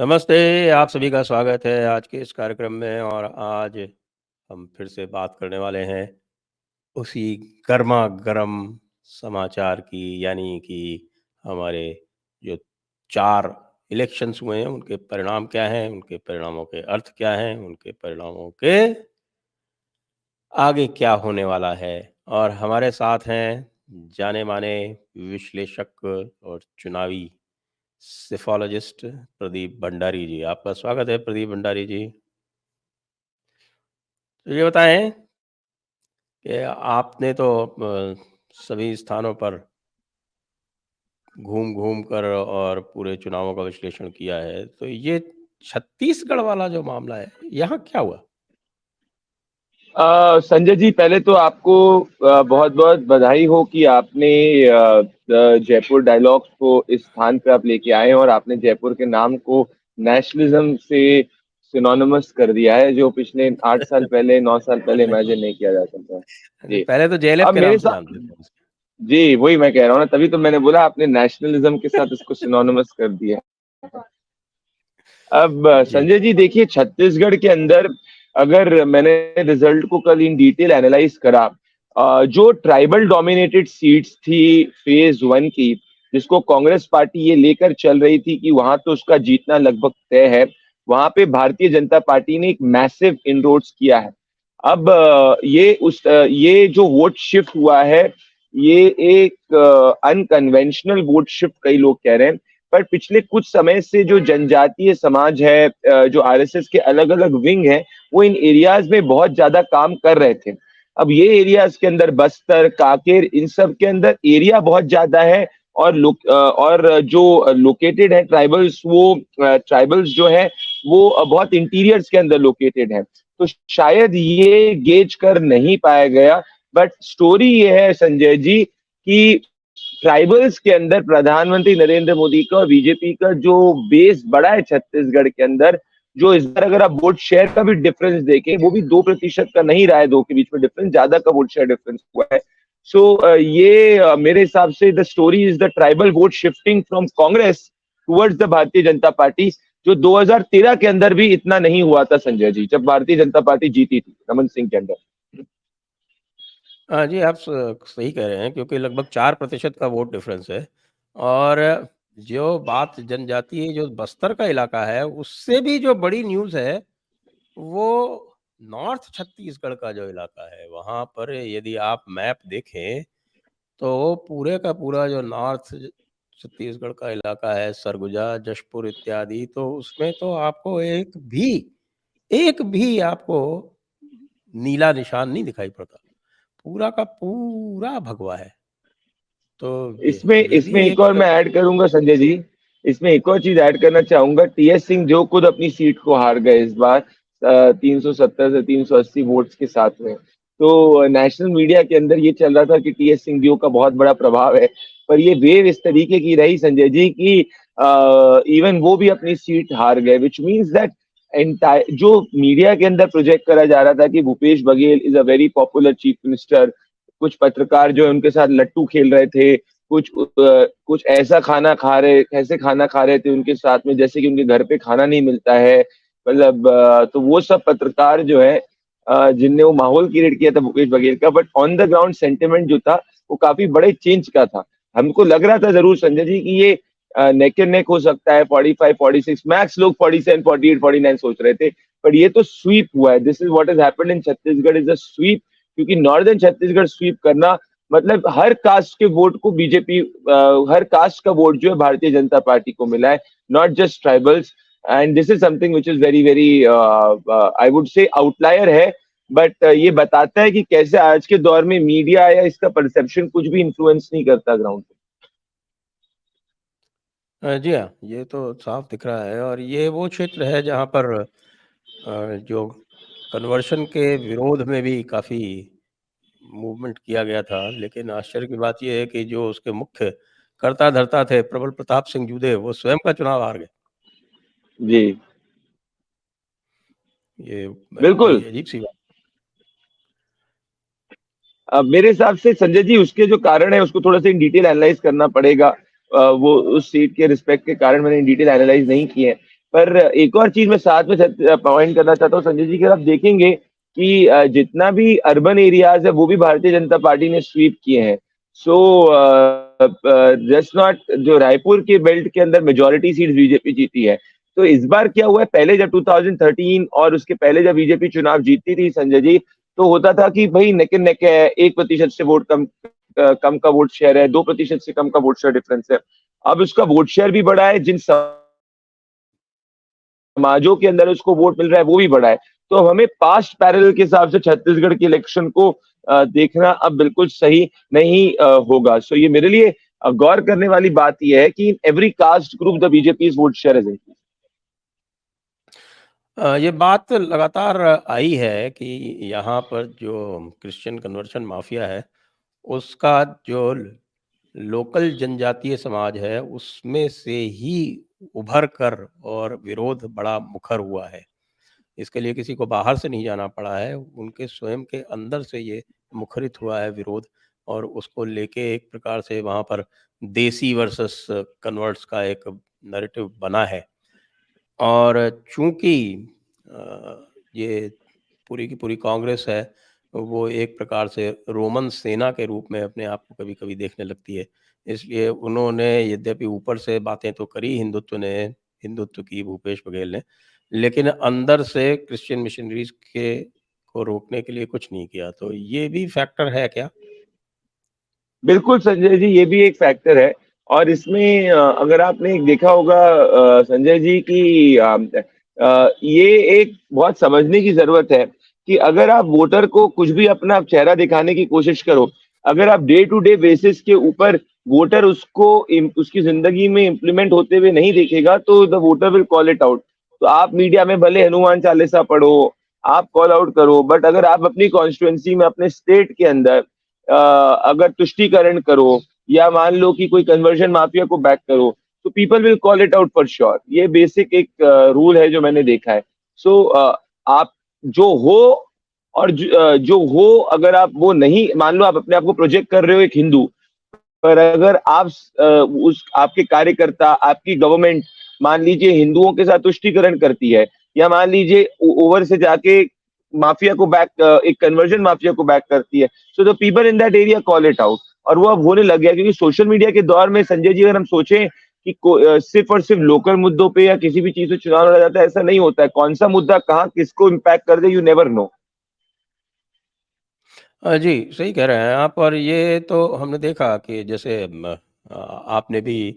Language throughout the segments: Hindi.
नमस्ते, आप सभी का स्वागत है आज के इस कार्यक्रम में। और आज हम फिर से बात करने वाले हैं उसी गरमा-गरम समाचार की, यानी कि हमारे जो 4 इलेक्शंस हुए हैं, उनके परिणाम क्या हैं, उनके परिणामों के अर्थ क्या हैं, उनके परिणामों के आगे क्या होने वाला है। और हमारे साथ हैं जाने-माने विश्लेषक और चुनावी सेफोलॉजिस्ट प्रदीप भंडारी जी। आपका स्वागत है प्रदीप भंडारी जी। तो ये बताएँ कि आपने तो सभी स्थानों पर घूम-घूम कर और पूरे चुनावों का विश्लेषण किया है। तो ये छत्तीसगढ़ वाला जो मामला है, यहाँ क्या हुआ? संजय जी, पहले तो आपको बहुत-बहुत बधाई हो कि आपने जयपुर डायलॉग्स को इस स्थान पे आप लेके आए और आपने जयपुर के नाम को नेशनलिज्म से सिनोनिमस कर दिया है, जो पिछले 8 साल पहले, 9 साल पहले नहीं, इमेजिन नहीं किया जा सकता। नहीं, जी। पहले तो जेएलएफ अब के मेरे नाम से साथ जानते थे हम इसे। जी, वही मैं कह रहा हूँ ना, तभी तो मैंने बोला आपने नेशनलिज्म के साथ इसको सिनोनिमस कर दिया। अब जी। संजय जी देखिए, छत्तीसगढ़ के अंदर अगर मैंने रिजल्ट को कल इन डिटेल एनालाइज करा, जो ट्राइबल डोमिनेटेड सीट्स थी फेज 1 की, जिसको कांग्रेस पार्टी ये लेकर चल रही थी कि वहां तो उसका जीतना लगभग तय है, वहां पे भारतीय जनता पार्टी ने एक मैसिव इनरोड्स किया है। अब ये जो वोट शिफ्ट हुआ है, ये एक अनकन्वेंशनल वोट शिफ्ट कई लोग कह रहे हैं। पर पिछले कुछ समय से जो जनजातीय समाज है, जो आरएसएस के अलग अलग विंग हैं, वो इन एरियाज में बहुत ज्यादा काम कर रहे थे। अब ये एरियाज के अंदर बस्तर, कांकेर, इन सब के अंदर एरिया बहुत ज्यादा है, और जो लोकेटेड है ट्राइबल्स, वो ट्राइबल्स जो है वो बहुत इंटीरियर्स के अंदर लोकेटेड है। तो शायद ये गेज कर नहीं पाया गया। बट स्टोरी ये है संजय जी कि ट्राइबल्स के अंदर प्रधानमंत्री नरेंद्र मोदी का और बीजेपी का जो बेस बड़ा है छत्तीसगढ़ के अंदर, जो इस बार अगर आप वोट शेयर का भी डिफरेंस देखें, वो भी 2% का नहीं रहा है, दो के बीच में डिफरेंस, ज्यादा का वोट शेयर डिफरेंस हुआ है। सो ये मेरे हिसाब से the story is the tribal vote shifting from Congress towards the भारतीय जनता पार्टी, जो 2013 के अंदर भी इतना नहीं हुआ था संजय जी, जब भारतीय जनता पार्टी जीती थी रमन सिंह के अंदर। हाँ जी, आप सही कह रहे हैं, क्योंकि लगभग 4% का वोट डिफरेंस है। और जो बात जनजातीय जो बस्तर का इलाका है, उससे भी जो बड़ी न्यूज़ है, वो नॉर्थ छत्तीसगढ़ का जो इलाका है, वहाँ पर यदि आप मैप देखें, तो पूरे का पूरा जो नॉर्थ छत्तीसगढ़ का इलाका है, सरगुजा, जशपुर इत्यादि, तो उसमें तो आपको एक भी आपको नीला निशान नहीं दिखाई पड़ता। पूरा का पूरा भगवा है। तो इसमें ये भी इसमें एक और एक मैं ऐड करूंगा संजय जी, इसमें एक और चीज ऐड करना चाहूंगा। टीएस सिंह जो खुद अपनी सीट को हार गए इस बार 370 से 380 वोट्स के साथ में। तो नेशनल मीडिया के अंदर ये चल रहा था कि टीएस सिंह का बहुत बड़ा प्रभाव है, पर ये वेव इस तरीके की रही संजय जी कि इवन वो भी अपनी सीट हार गए, विच मीन्स दैट एंटायर जो मीडिया के अंदर प्रोजेक्ट करा जा रहा था कि Bhupesh Baghel is a very popular chief minister, कुछ पत्रकार जो है उनके साथ लट्टू खेल रहे थे, कुछ ऐसे खाना खा रहे थे उनके साथ में जैसे कि उनके घर पे खाना नहीं मिलता है। मतलब तो वो सब पत्रकार जो है, जिनने वो माहौल क्रिएट किया था भूपेश बघेल का, but on the ground sentiment जो था वो काफी बड़े चेंज का था। हमको लग रहा था जरूर संजय जी कि ये नेक एंड नेक हो सकता है, 45 46 मैक्स, लोग 47 48 49 सोच रहे थे, पर ये तो स्वीप हुआ है। This is what has happened in Chhattisgarh is a sweep, क्योंकि नॉर्दर्न छत्तीसगढ़ स्वीप करना मतलब हर कास्ट के वोट को बीजेपी, हर कास्ट का वोट जो है भारतीय जनता पार्टी को मिला है, not just tribals. And this is something which is very very I would say outlier है। बट ये बताता है कि कैसे आज के दौर में मीडिया या इसका परसेप्शन कुछ भी इन्फ्लुएंस नहीं करता ग्राउंड पे। जी हाँ, ये तो साफ दिख रहा है। और ये वो क्षेत्र है जहाँ पर जो कन्वर्शन के विरोध में भी काफ़ी मूवमेंट किया गया था। लेकिन आश्चर्य की बात ये है कि जो उसके मुख्य कर्ता-धर्ता थे, प्रबल प्रताप सिंह जूदे, वो स्वयं का चुनाव हार गए। जी ये बिल्कुल। बड़ी अजीब-सी बात। मेरे हिसाब से संजय जी उसके जो कारण है उसको थोड़ा सा इन डिटेल एनालाइज करना पड़ेगा। वो उस सीट के रिस्पेक्ट के कारण मैंने इन डिटेल एनालाइज नहीं किए हैं। पर एक और चीज मैं साथ में पॉइंट करना चाहता हूँ संजय जी की, आप देखेंगे कि जितना भी अर्बन एरियाज है वो भी भारतीय जनता पार्टी ने स्वीप किए हैं। सो जस्ट नॉट, जो रायपुर के बेल्ट के अंदर मेजोरिटी सीट बीजेपी जीती है। तो इस बार क्या हुआ है, पहले जब 2013 और उसके पहले जब बीजेपी चुनाव जीतती थी संजय जी, तो होता था कि भाई नेक एंड नेक है, 1% से वोट कम का वोट शेयर है, 2% से कम का वोट शेयर डिफरेंस है। अब उसका वोट शेयर भी बढ़ा है, जिन समाजों के अंदर उसको वोट मिल रहा है वो भी बढ़ा है। तो हमें पास्ट पैरेलल के हिसाब से छत्तीसगढ़ के इलेक्शन को देखना अब बिल्कुल सही नहीं होगा। सो ये मेरे लिए गौर करने वाली बात यह है कि in every caste group the BJP vote share is increase. ये बात लगातार आई है कि यहाँ पर जो क्रिश्चियन कन्वर्शन माफिया है, उसका जो लोकल जनजातीय समाज है, उसमें से ही उभर कर और विरोध बड़ा मुखर हुआ है। इसके लिए किसी को बाहर से नहीं जाना पड़ा है, उनके स्वयं के अंदर से ये मुखरित हुआ है विरोध, और उसको लेके एक प्रकार से वहाँ पर देसी वर्सेस कन्वर्ट्स का एक नैरेटिव बना है। और चूँकि ये पूरी की पूरी कांग्रेस है, वो एक प्रकार से रोमन सेना के रूप में अपने आप को कभी-कभी देखने लगती है। इसलिए उन्होंने यद्यपि ऊपर से बातें तो करी हिंदुत्व की भूपेश बघेल ने, लेकिन अंदर से क्रिश्चियन मिशनरीज़ के को रोकने के लिए कुछ नहीं किया। तो ये भी फैक्टर है क्या? बिल्कुल संजय जी, ये भी एक फैक्टर है। और इसमें अगर आपने देखा होगा संजय जी की ये एक बहुत समझने की जरूरत है कि अगर आप वोटर को कुछ भी अपना चेहरा दिखाने की कोशिश करो, अगर आप डे टू डे बेसिस के ऊपर वोटर उसको उसकी जिंदगी में इम्प्लीमेंट होते हुए नहीं देखेगा, तो the voter will call it out. तो आप मीडिया में भले हनुमान चालीसा पढ़ो, आप कॉल आउट करो, बट अगर आप अपनी कॉन्स्टिट्युएंसी में, अपने स्टेट के अंदर अगर तुष्टीकरण करो या मान लो कि कोई कन्वर्जन माफिया को बैक करो, तो people will call it out for sure. ये बेसिक एक रूल है जो मैंने देखा है। सो आप जो हो, और जो हो, अगर आप वो नहीं, मान लो आप अपने आप को प्रोजेक्ट कर रहे हो एक हिंदू, पर अगर आप उस आपके कार्यकर्ता, आपकी गवर्नमेंट मान लीजिए हिंदुओं के साथ तुष्टीकरण करती है, या मान लीजिए ओवर से जाके माफिया को बैक, एक कन्वर्जन माफिया को बैक करती है, so the people in that area call it out. और वो अब होने लग गया, क्योंकि सोशल मीडिया के दौर में संजय जी, अगर हम सोचें कि सिर्फ और सिर्फ लोकल मुद्दों पे या किसी भी चीज से चुनाव लड़ा जाता है, ऐसा नहीं होता है। कौन सा मुद्दा कहाँ किसको इम्पैक्ट कर दे, यू नेवर नो। जी, सही कह रहे हैं आप। और ये तो हमने देखा कि जैसे आपने भी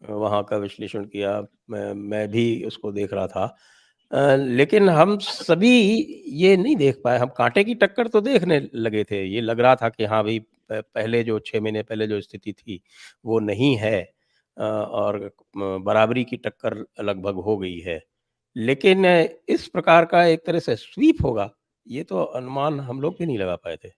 वहाँ का विश्लेषण किया, मैं भी उसको देख रहा था। लेकिन हम सभी ये नहीं देख पाए, हम काँटे की टक्कर तो देखने लगे थे। ये लग रहा था कि हाँ भई, पहले जो 6 महीने पहले जो स्थिति थी, वो नहीं है, और बराबरी की टक्कर लगभग हो गई है। लेकिन इस प्रकार का एक तरह से स्वीप होगा, ये तो अनुमान हम लोग भी नहीं लगा पाए थे।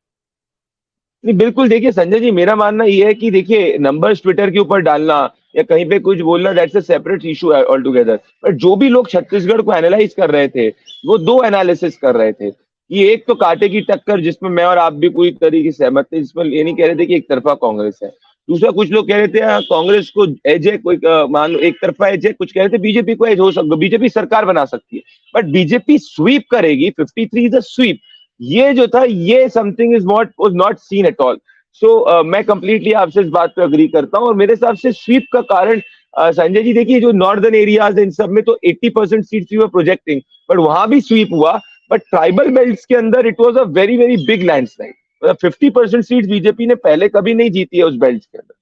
नहीं, बिल्कुल देखिए संजय जी, मेरा मानना ये है कि देखिए नंबर्स ट्विटर के ऊपर डालना या कहीं पे कुछ बोलना, that's a separate issue all together. But जो भी लोग छत्तीसगढ़ को एनालाइज कर रहे थे, वो दो एनालिसिस कर रहे थे। ये एक तो कांटे की टक्कर, जिसमें मैं और आप भी पूरी तरीके से सहमत थे, जिसमें ये नहीं कह रहे थे कि एक तरफा कांग्रेस है। दूसरा, कुछ लोग कह रहे थे हाँ, कांग्रेस को एज है, कोई मान लो एक तरफा एज है, कुछ कह रहे थे बीजेपी को एज हो सकता, बीजेपी सरकार बना सकती है। बट बीजेपी स्वीप करेगी, 53 इज अ स्वीप, ये जो था, ये something is not was not seen at all. So मैं कंप्लीटली आपसे इस बात पे अग्री करता हूँ। और मेरे हिसाब से स्वीप का कारण संजय जी देखिए, जो नॉर्दर्न एरियाज है इन सब में तो 80% seats we were projecting, but वहां भी स्वीप हुआ। बट ट्राइबल बेल्ट्स के अंदर it was a very very big landslide. मतलब 50% सीट्स बीजेपी ने पहले कभी नहीं जीती है उस बेल्ट के अंदर।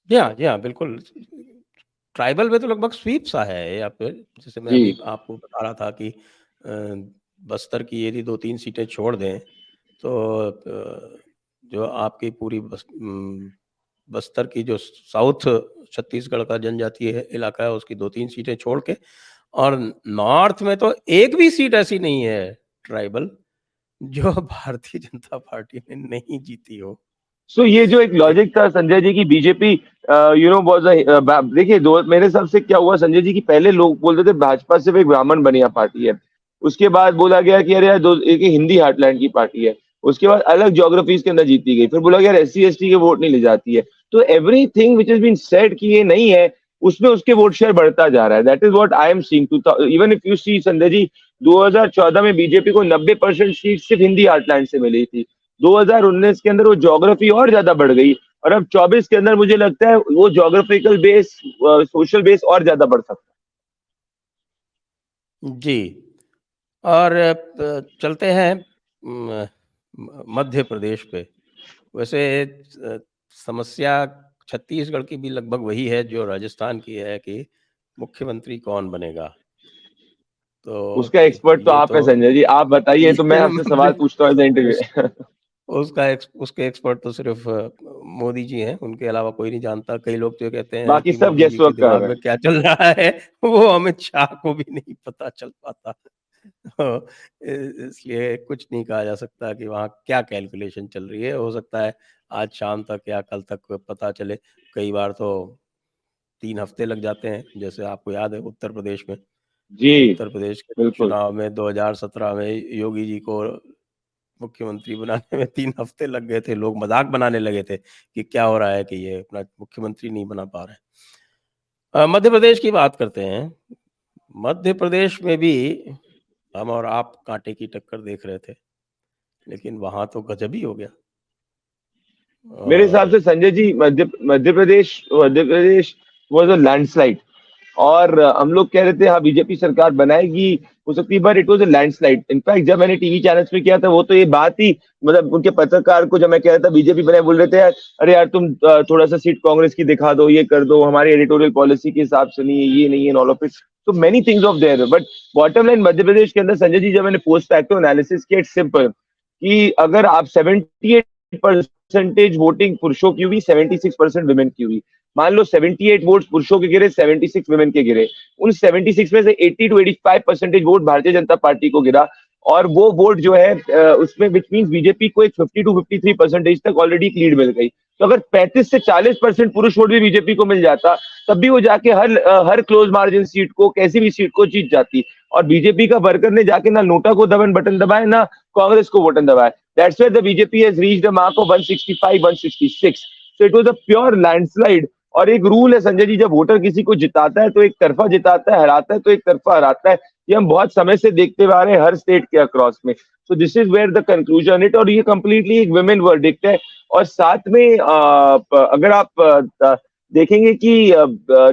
जी हाँ, बिल्कुल। ट्राइबल में तो लगभग स्वीप सा है, या फिर जैसे मैं जी। अभी आपको बता रहा था कि बस्तर की यदि 2-3 सीटें छोड़ दें, तो जो आपकी पूरी बस्तर की जो साउथ छत्तीसगढ़ का जनजातीय इलाका है, उसकी 2-3 सीटें छोड़ के, और नॉर्थ में तो एक भी सीट ऐसी नहीं है ट्राइबल, जो भारतीय जनता पार्टी ने नहीं जीती हो। सो ये जो एक एक लॉजिक था संजय जी की बीजेपी यू नो वाज, देखिए दो मेरे हिसाब से क्या हुआ संजय जी की, पहले लोग बोलते थे भाजपा सिर्फ एक ब्राह्मण बनिया पार्टी है। उसके बाद बोला गया कि अरे यार, एक हिंदी हार्टलैंड की पार्टी है। उसके बाद अलग ज्योग्राफीज के अंदर जीती गई, फिर बोला गया एससी एसटी के वोट नहीं ले जाती है। तो everything which is been said कि ये नहीं है, उसमें उसके वोट शेयर बढ़ता जा रहा है। That is what I am seeing. Even if you see Sanjay ji, 2014 में बीजेपी को 90% सीट सिर्फ हिंदी हार्टलैंड से मिली थी। 2019 के अंदर वो ज्योग्राफी और ज्यादा बढ़ गई, और अब 24 के अंदर मुझे लगता है वो ज्योग्राफिकल बेस, सोशल बेस और ज्यादा बढ़ सकता जी। और चलते हैं मध्य प्रदेश पे। वैसे समस्या छत्तीसगढ़ की भी लगभग वही है जो राजस्थान की है कि मुख्यमंत्री कौन बनेगा? है। तो उसका एक्सपर्ट तो ये आप तो है संजय जी, आप बताइए, तो मैं ये आपसे सवाल पूछता हूँ उस इंटरव्यू। उसके एक्सपर्ट तो सिर्फ मोदी जी हैं, उनके अलावा कोई नहीं जानता। कई लोग तो ये कहते हैं बाकी कि सब मोदी गेस जी के वर्क कर दिमाग रहे में हैं। क्या चल रहा है वो अमित शाह को भी नहीं पता चल पाता। तो इसलिए कुछ नहीं कहा जा सकता कि वहाँ क्या कैलकुलेशन चल रही है। हो सकता है आज शाम तक या कल तक पता चले। कई बार तो 3 हफ्ते लग जाते हैं, जैसे आपको याद है उत्तर प्रदेश में। जी, उत्तर प्रदेश के बिल्कुल। चुनाव में 2017 में योगी जी को मुख्यमंत्री बनाने में 3 हफ्ते लग गए थे। लोग मज़ाक बनाने लगे थे कि क्या हो रहा है कि ये अपना मुख्यमंत्री नहीं बना पा रहे हैं। मध्य प्रदेश की बात करते हैं। मध्य प्रदेश में भी हम और आप कांटे की टक्कर देख रहे थे, लेकिन वहाँ तो गज़ब ही हो गया। मेरे हिसाब और से Sanjay ji, Madhya Pradesh was a landslide. और हम लोग कह रहे थे हाँ बीजेपी सरकार बनाएगी, हो सकती है, but it was a landslide. In fact जब मैंने टीवी चैनल्स में किया था, वो तो ये बात ही, मतलब उनके पत्रकार को जब मैं कह रहा था बीजेपी बनाए, बोल रहे थे यार, अरे यार तुम थोड़ा सा सीट कांग्रेस की दिखा दो, ये कर दो, हमारी एडिटोरियल पॉलिसी के हिसाब से नहीं है, ये नहीं है, ऑल ऑफ इट। तो many things of there, but bottom line Madhya Pradesh के अंदर संजय जी, जब मैंने पोस्ट फैक्टो एनालिसिस किया, इट्स सिंपल कि अगर आप 78% वोटिंग पुरुषों की हुई, 76% वुमेन की हुई। मान लो 78 वोट पुरुषों के गिरे, 76 वुमेन के गिरे। उन 76 में से 80 to 85% वोट भारतीय जनता पार्टी को गिरा। और वो वोट जो है उसमें विच मीन्स बीजेपी को एक 50 to 53% तक ऑलरेडी एक लीड मिल गई। तो अगर 35 से 40% पुरुष वोट भी बीजेपी को मिल जाता, तब भी वो जाके हर क्लोज मार्जिन सीट को, कैसी भी सीट को जीत जाती। और बीजेपी का वर्कर ने जाके ना नोटा को दबन बटन दबाए, ना कांग्रेस को बटन दबाए। That's why the BJP has reached a mark of 165, 166। So it was a pure landslide. और एक रूल है संजय जी, जब वोटर किसी को जिताता है तो एक तरफा जिताता है, हराता है तो एक तरफा हराता है। ये हम बहुत समय से देखते हुए आ रहे हैं हर स्टेट के अक्रॉस में। So this is where the conclusion it, और ये कंप्लीटली एक वुमेन वर्डिक्ट है। और साथ में अगर आप देखेंगे कि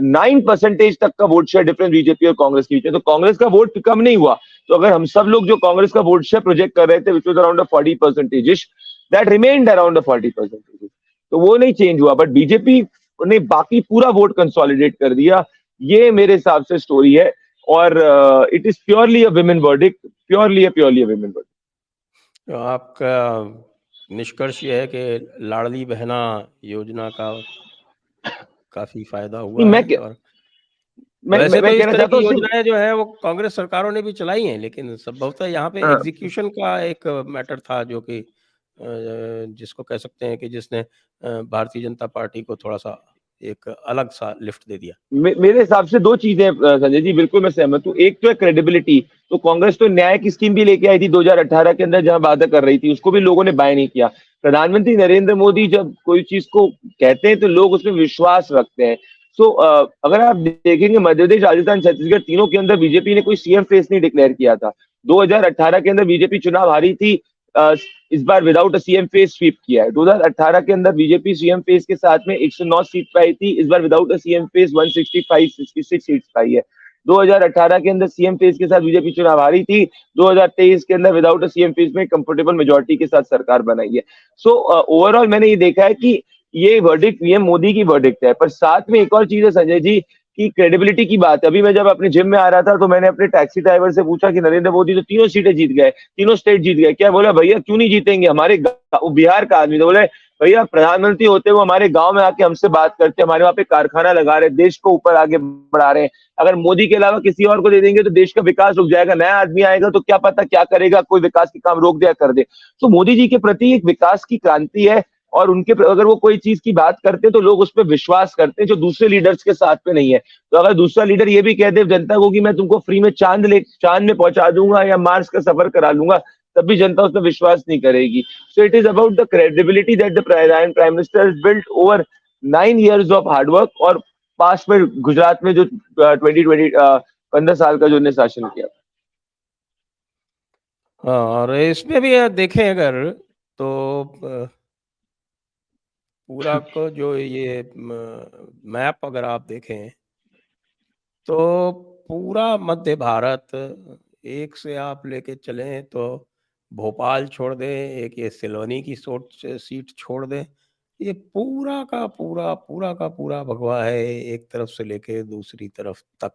9% तक का वोट शेयर डिफरेंस बीजेपी और कांग्रेस के बीच है, तो कांग्रेस का वोट कम नहीं हुआ। तो अगर हम सब लोग जो कांग्रेस का वोट शेयर प्रोजेक्ट कर रहे थे, which was around 40%, that remained around 40%। तो वो नहीं चेंज हुआ, बट बीजेपी ने बाकी पूरा वोट कंसोलिडेट कर दिया। ये मेरे हिसाब से स्टोरी है। और it is purely a women verdict, purely a women verdict. तो आपका निष्कर्ष ये है कि लाडली बहना योजना का काफ़ी फ़ायदा नहीं, हुआ है। और वैसे तो मैं इस कहना तरह चाहता की हूँ सिर्फ। योजनाएँ जो हैं वो कांग्रेस सरकारों ने भी चलाई हैं, लेकिन संभवतः यहाँ पे हाँ, एग्ज़ीक्यूशन का एक मैटर था जो कि जिसको कह सकते हैं कि जिसने भारतीय जनता पार्टी को थोड़ा-सा एक अलग-सा लिफ्ट दे दिया। मेरे हिसाब से दो चीजें संजय जी, बिल्कुल मैं सहमत हूँ। एक तो है क्रेडिबिलिटी। तो कांग्रेस तो न्याय की स्कीम भी लेके आई थी 2018 के अंदर, जहां वादा कर रही थी, उसको भी लोगों ने बाय नहीं किया। प्रधानमंत्री नरेंद्र मोदी जब कोई चीज को कहते हैं तो लोग उसमें विश्वास रखते हैं। सो अगर आप देखेंगे मध्य प्रदेश, राजस्थान, छत्तीसगढ़, तीनों के अंदर बीजेपी ने कोई सीएम फेस नहीं डिक्लेयर किया था। 2018 के अंदर बीजेपी चुनाव हारी थी, इस बार without a CM face sweep किया है। 2018 के अंदर बीजेपी सीएम फेस के साथ में 109 सीट पाई थी, इस बार without a CM face 165, 66 seats पाई है। 2018 के अंदर सीएम फेस के साथ बीजेपी चुनाव हारी थी, 2023 के अंदर विदाउट अ सीएम फेस में कंफर्टेबल मेजोरिटी के साथ सरकार बनाई है। सो ओवरऑल मैंने ये देखा है कि ये वर्डिक्ट पीएम मोदी की वर्डिक्ट है। पर साथ में एक और चीज है संजय जी, की क्रेडिबिलिटी की बात है। अभी मैं जब अपने जिम में आ रहा था, तो मैंने अपने टैक्सी ड्राइवर से पूछा कि नरेंद्र मोदी तो तीनों सीटें जीत गए, तीनों स्टेट जीत गए, क्या? बोला भैया क्यों नहीं जीतेंगे, हमारे बिहार का आदमी। तो बोले भैया प्रधानमंत्री होते हुए हमारे गांव में आके हमसे बात करते, हमारे वहां पे कारखाना लगा रहे, देश को ऊपर आगे बढ़ा रहे हैं। अगर मोदी के अलावा किसी और को दे देंगे तो देश का विकास रुक जाएगा, नया आदमी आएगा तो क्या पता क्या करेगा, कोई विकास के काम रोक दिया कर दे। तो मोदी जी के प्रति एक विकास की क्रांति है। और उनके अगर वो कोई चीज की बात करते हैं तो लोग उस पर विश्वास करते हैं, जो दूसरे लीडर्स के साथ में नहीं है। तो अगर दूसरा लीडर ये भी कह दे जनता को कि मैं तुमको फ्री में चांद में पहुंचा दूंगा या मार्स का सफर करा लूंगा, तब भी जनता उसमें विश्वास नहीं करेगी। So it is about the credibility that the prime minister has built over 9 years of hard work. और पास्ट में गुजरात में जो 2020 15 साल का जो उन्होंने शासन किया। हाँ, और इसमें भी देखें अगर तो पूरा को जो ये मैप अगर आप देखें तो पूरा मध्य भारत एक से आप लेके चलें तो भोपाल छोड़ दें, एक ये सिलोनी की सीट छोड़ दें, ये पूरा का पूरा भगवा है एक तरफ से लेके दूसरी तरफ तक।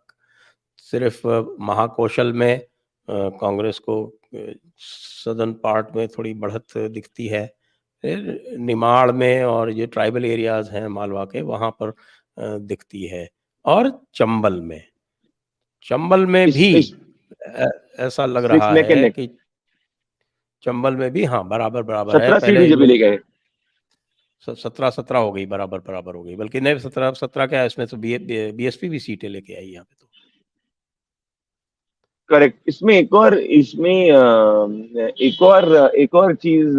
सिर्फ महाकौशल में कांग्रेस को सदर्न पार्ट में थोड़ी बढ़त दिखती है, फिर निमाड़ में और ये ट्राइबल एरियाज हैं मालवा के वहाँ पर दिखती है, और चंबल में भी इस ऐ ऐसा लग सिक्स रहा नेक एंड है नेक कि चंबल में भी हाँ, बराबर है। 17 सीट पहले बीजेपी लोग लेके आए। 17 हो गई, बराबर हो गई। बल्कि नहीं, 17 क्या है, इसमें तो बीएसपी भी सीटें लेके आई यहाँ पे तो। करेक्ट। इसमें एक और चीज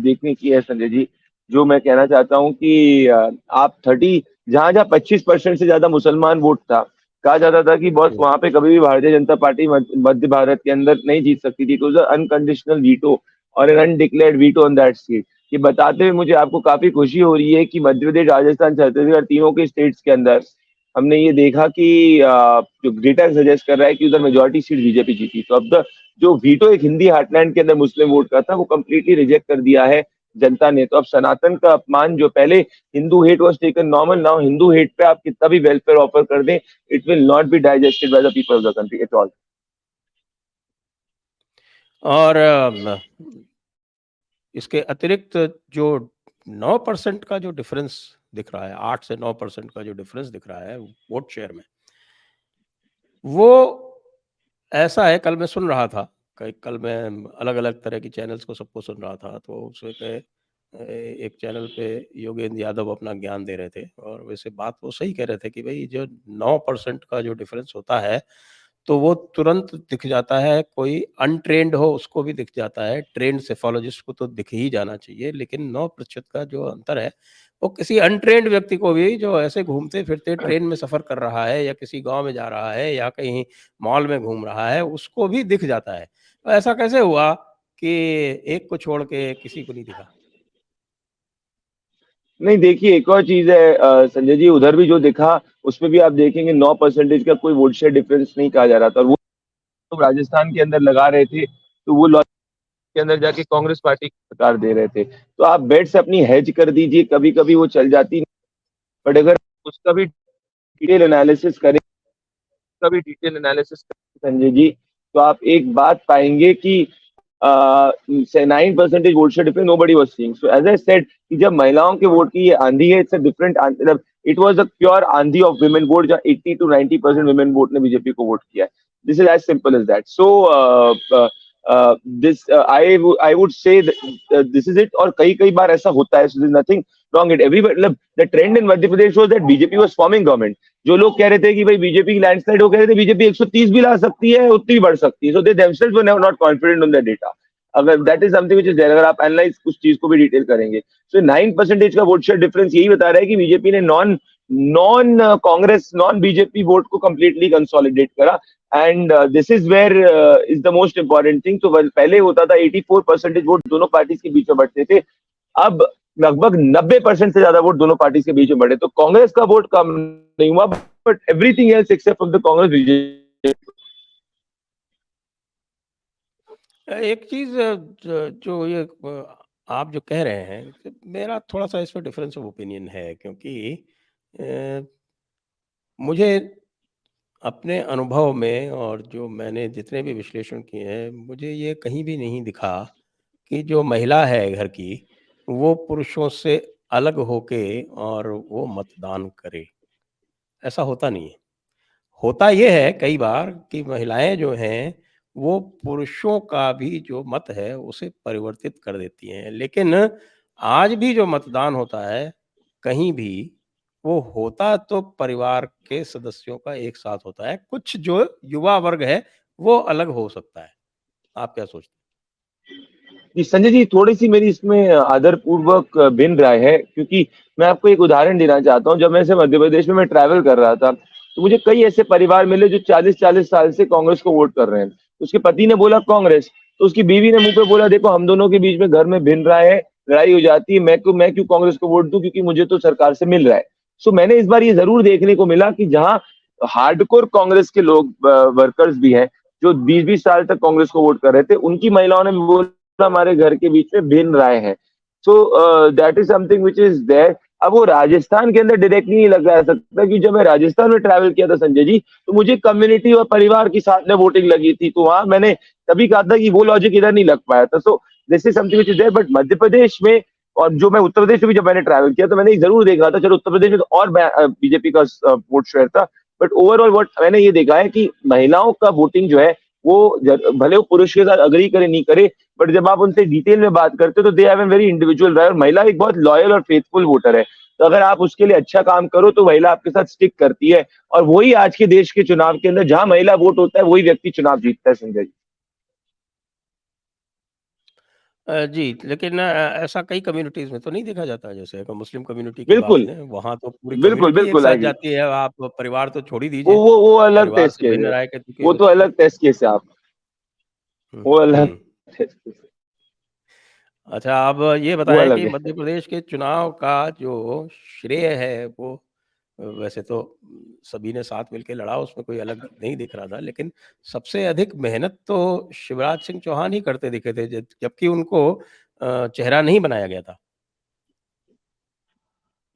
देखने की है संजय जी, जो मैं कहना चाहता हूँ कि आप 30 जहां जहां 25% से ज्यादा मुसलमान वोट था, कहा जाता था कि बॉस हुँ। वहां पे कभी भी भारतीय जनता पार्टी मध्य भारत के अंदर नहीं जीत सकती थी। तो अनकंडीशनल वीटो और an undeclared veto on that seat. ये बताते हुए मुझे आपको काफी खुशी हो रही है कि मध्य प्रदेश, राजस्थान, छत्तीसगढ़ तीनों के स्टेट्स के अंदर हमने ये देखा कि जो डेटा सजेस्ट कर रहा है कि उधर मेजोरिटी सीट बीजेपी जीती। तो अब तक जो वीटो एक हिंदी हार्टलैंड के अंदर मुस्लिम वोट का था, वो कंप्लीटली रिजेक्ट कर दिया है जनता ने। तो अब सनातन का अपमान, जो पहले Hindu hate was taken normal, now Hindu hate पे आप कितना भी वेलफेयर ऑफर कर दें, it will not be digested by the people of the country at all. और इसके अतिरिक्त जो 9% का जो डिफरेंस दिख रहा है, 8 से 9% का जो डिफरेंस दिख रहा है वोट शेयर में, वो ऐसा है, कल मैं सुन रहा था, कल मैं अलग-अलग तरह की चैनल्स को सबको सुन रहा था, तो उसमें एक चैनल पे योगेंद्र यादव अपना ज्ञान दे रहे थे, और वैसे बात वो सही कह रहे थे कि भई जो 9% का जो डिफरेंस होता है, तो वो तुरंत दिख जाता है। कोई अनट्रेन्ड हो उसको भी दिख जाता है, ट्रेन्ड सेफोलॉजिस्ट को तो दिख ही जाना चाहिए, लेकिन 9% का जो अंतर है, वो किसी अनट्रेन्ड व्यक्ति को भी, जो ऐसे घूमते-फिरते ट्रेन में सफ़र कर रहा है या किसी गाँव में जा रहा है या कहीं मॉल में घूम रहा है, उसको भी दिख जाता है। तो ऐसा कैसे हुआ कि एक को छोड़ के किसी को नहीं दिखा? नहीं, देखिए एक और चीज है संजय जी, उधर भी जो दिखा उसमें भी आप देखेंगे 9% का कोई वोट शेयर डिफरेंस नहीं कहा जा रहा था। और वो तो राजस्थान के अंदर लगा रहे थे, तो वो लॉजिक के अंदर जाके कांग्रेस पार्टी को सरकार दे रहे थे। तो आप बेट्स अपनी हेज कर दीजिए, कभी कभी वो चल जाती। बट अगर उसका भी डिटेल एनालिसिस करें, संजय जी, तो आप एक बात पाएंगे कि 9% vote share difference nobody was seeing. So as I said कि जब महिलाओं के वोट की ये आंधी है, इट्स अ डिफरेंट, मतलब इट वाज अ प्योर आंधी ऑफ वुमेन वोट, जहां 80 to 90% वुमेन वोट ने बीजेपी को वोट किया है। This is as simple as that. So this I would say this is it. और कई कई बार ऐसा होता है, नथिंग wrong it everybody, मतलब the trend in Madhya Pradesh was that BJP was forming government। जो लोग कह रहे थे कि भाई बीजेपी की लैंडस्लाइड, वो कह रहे थे बीजेपी 130 भी ला सकती है, उतनी बढ़ सकती है। So they themselves were not confident on the data. अगर that is something which is there, अगर आप एनालाइज उस चीज को भी डिटेल करेंगे, सो 9% का वोट शेयर डिफरेंस यही बता रहा है कि बीजेपी ने non non Congress, non BJP vote को कंप्लीटली कंसोलिडेट करा। And this is where is the most important thing. तो पहले होता था 84% वोट दोनों पार्टीज के बीच में बढ़ते थे, अब लगभग 90% से ज्यादा वोट दोनों पार्टी के बीच में बढ़े। तो कांग्रेस का वोट कम नहीं हुआ, but everything else except from the Congress BJP. एक चीज़ जो ये आप जो कह रहे हैं, कि मेरा थोड़ा-सा इसमें डिफरेंस ऑफ ओपिनियन है, क्योंकि अ, मुझे अपने अनुभव में और जो मैंने जितने भी विश्लेषण किए हैं, मुझे ये कहीं भी नहीं दिखा कि जो महिला है घर की, वो पुरुषों से अलग होके और वो मतदान करे, ऐसा होता नहीं है। होता ये है कई बार कि महिलाएँ जो हैं, वो पुरुषों का भी जो मत है, उसे परिवर्तित कर देती हैं। लेकिन आज भी जो मतदान होता है, कहीं भी, वो होता तो परिवार के सदस्यों का एक साथ होता है। कुछ जो युवा वर्ग है, वो अलग हो सकता है। आप क्या सोचते हैं? जी, संजय जी, थोड़ी-सी मेरी इसमें आदरपूर्वक भिन्न राय है, क्योंकि मैं आपको एक उदाहरण देना चाहता हूँ। जब मैं ऐसे मध्य प्रदेश में मैं ट्रैवल कर रहा था, तो मुझे कई ऐसे परिवार मिले जो 40-40 साल से कांग्रेस को वोट कर रहे हैं। उसके पति ने बोला कांग्रेस, तो उसकी बीवी ने मुँह पे बोला, देखो हम दोनों के बीच में घर में भिन्न राय है, लड़ाई हो जाती है, मैं क्यों कांग्रेस को वोट दूँ, क्योंकि मुझे तो सरकार से मिल रहा है। सो मैंने इस बार ये ज़रूर देखने को मिला कि जहाँ हार्डकोर कांग्रेस के लोग वर्कर्स भी हैं, जो 20-20 साल तक कांग्रेस को वोट कर रहे थे, उनकी महिलाओं ने भी बोला हमारे घर के बीच में भिन्न राय है। So that is something which is there. अब वो राजस्थान के अंदर डायरेक्टली नहीं लगा सकता, कि जब मैं राजस्थान में ट्रैवल किया था संजय जी, तो मुझे कम्युनिटी और परिवार की साथ में वोटिंग लगी थी, तो वहां मैंने तभी कहा था कि वो लॉजिक इधर नहीं लग पाया था। So this is something which is there, but Madhya Pradesh में, और जो मैं उत्तर प्रदेश में भी जब मैंने ट्रैवल किया, तो मैंने ये जरूर देखा था, चलो उत्तर प्रदेश में तो और बीजेपी का वोट शेयर था, बट ओवरऑल वोट मैंने ये देखा है कि महिलाओं का वोटिंग जो है, वो भले वो पुरुष के साथ अग्री करे नहीं करे, बट जब आप उनसे डिटेल में बात करते हो, तो they have an very individual राय, और महिला एक बहुत लॉयल और फेथफुल वोटर है। तो अगर आप उसके लिए अच्छा काम करो, तो महिला आपके साथ स्टिक करती है, और वही आज के देश के चुनाव के अंदर जहां महिला वोट होता है, वही व्यक्ति चुनाव जीतता है संजय जी। जी, लेकिन ऐसा कई कम्युनिटीज़ में तो नहीं देखा जाता है, जैसे अगर मुस्लिम कम्युनिटी की बात बिल्कुल, लें, वहाँ तो पूरी बिल्कुल, कम्युनिटी एक बिल्कुल साथ आई एग्री। जाती है, आप परिवार तो छोड़ ही वो दीजिए, वो वो अलग परिवार टेस्ट से केस भिन्न है। राय के क्योंकि वो तो अलग टेस्ट केस है आप। हुँ, वो अलग हुँ। टेस्ट केस है। अच्छा, आप ये वो बताएँ अलग कि है। मध्य प्रदेश के चुनाव का जो श्रेय है, वो वैसे तो सभी ने साथ मिलके लड़ा, उसमें कोई अलग नहीं दिख रहा था, लेकिन सबसे अधिक मेहनत तो शिवराज सिंह चौहान ही करते दिखे थे, जबकि उनको चेहरा नहीं बनाया गया था।